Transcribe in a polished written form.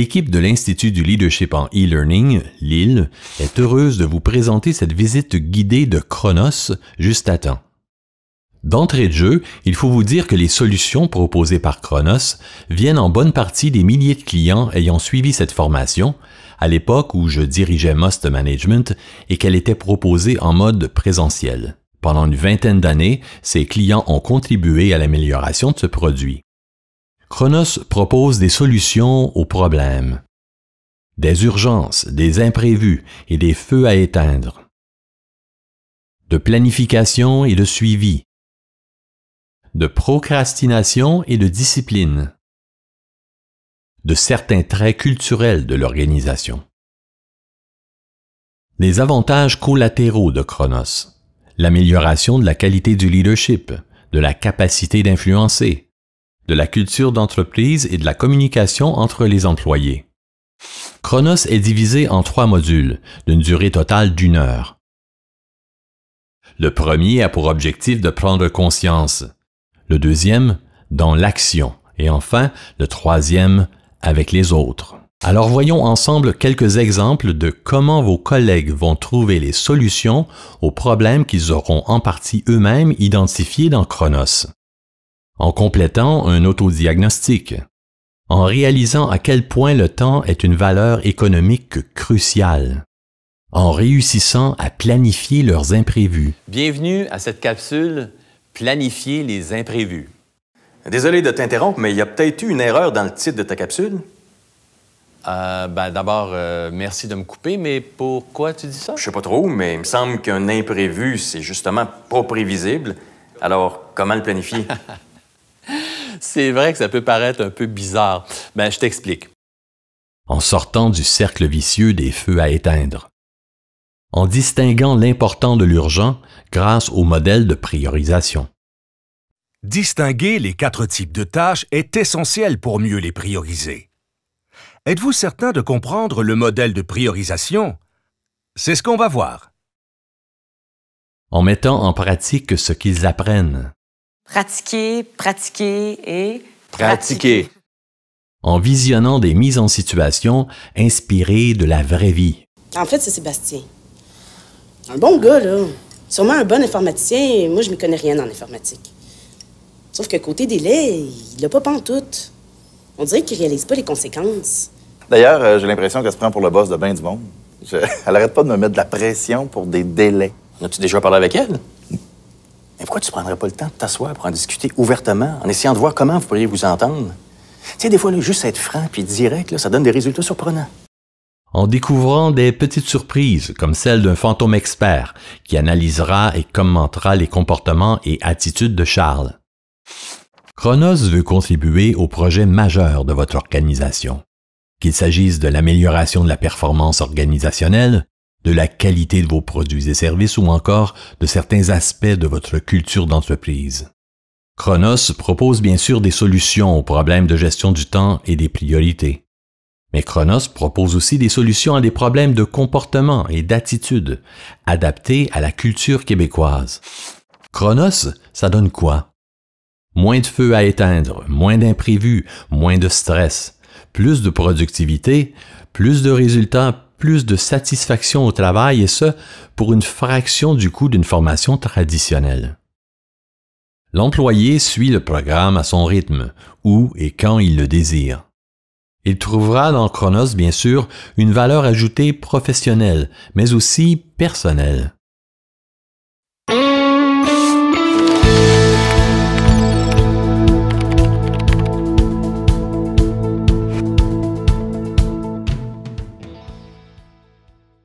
L'équipe de l'Institut du leadership en e-learning, Lille, est heureuse de vous présenter cette visite guidée de Chronos juste à temps. D'entrée de jeu, il faut vous dire que les solutions proposées par Chronos viennent en bonne partie des milliers de clients ayant suivi cette formation, à l'époque où je dirigeais Most Management et qu'elle était proposée en mode présentiel. Pendant une vingtaine d'années, ces clients ont contribué à l'amélioration de ce produit. Chronos propose des solutions aux problèmes, des urgences, des imprévus et des feux à éteindre, de planification et de suivi, de procrastination et de discipline, de certains traits culturels de l'organisation. Les avantages collatéraux de Chronos, l'amélioration de la qualité du leadership, de la capacité d'influencer, de la culture d'entreprise et de la communication entre les employés. Chronos est divisé en 3 modules, d'une durée totale d'1 heure. Le premier a pour objectif de prendre conscience, le deuxième, dans l'action, et enfin, le troisième, avec les autres. Alors voyons ensemble quelques exemples de comment vos collègues vont trouver les solutions aux problèmes qu'ils auront en partie eux-mêmes identifiés dans Chronos. En complétant un autodiagnostic, en réalisant à quel point le temps est une valeur économique cruciale, en réussissant à planifier leurs imprévus. Bienvenue à cette capsule « Planifier les imprévus ». Désolé de t'interrompre, mais il y a peut-être eu une erreur dans le titre de ta capsule. D'abord, merci de me couper, mais pourquoi tu dis ça? Je sais pas trop, mais il me semble qu'un imprévu, c'est justement pas prévisible. Alors, comment le planifier? C'est vrai que ça peut paraître un peu bizarre. Je t'explique. En sortant du cercle vicieux des feux à éteindre. En distinguant l'important de l'urgent grâce au modèle de priorisation. Distinguer les 4 types de tâches est essentiel pour mieux les prioriser. Êtes-vous certain de comprendre le modèle de priorisation? C'est ce qu'on va voir. En mettant en pratique ce qu'ils apprennent. Pratiquer, pratiquer et... Pratiquer. En visionnant des mises en situation inspirées de la vraie vie. En fait, c'est Sébastien. Un bon gars, là. Sûrement un bon informaticien. Moi, je ne m'y connais rien en informatique. Sauf que côté délai, il l'a pas pantoute. On dirait qu'il réalise pas les conséquences. D'ailleurs, j'ai l'impression qu'elle se prend pour le boss de bien du monde. Elle arrête pas de me mettre de la pression pour des délais. As-tu déjà parlé avec elle? Mais pourquoi tu prendrais pas le temps de t'asseoir pour en discuter ouvertement, en essayant de voir comment vous pourriez vous entendre? Tu sais, des fois, là, juste être franc puis direct, là, ça donne des résultats surprenants. En découvrant des petites surprises comme celle d'un fantôme expert qui analysera et commentera les comportements et attitudes de Charles. Chronos veut contribuer au projet majeur de votre organisation, qu'il s'agisse de l'amélioration de la performance organisationnelle, de la qualité de vos produits et services ou encore de certains aspects de votre culture d'entreprise. Chronos propose bien sûr des solutions aux problèmes de gestion du temps et des priorités. Mais Chronos propose aussi des solutions à des problèmes de comportement et d'attitude, adaptés à la culture québécoise. Chronos, ça donne quoi? Moins de feux à éteindre, moins d'imprévus, moins de stress, plus de productivité, plus de résultats, plus de satisfaction au travail et ce, pour une fraction du coût d'une formation traditionnelle. L'employé suit le programme à son rythme, où et quand il le désire. Il trouvera dans Chronos, bien sûr, une valeur ajoutée professionnelle, mais aussi personnelle.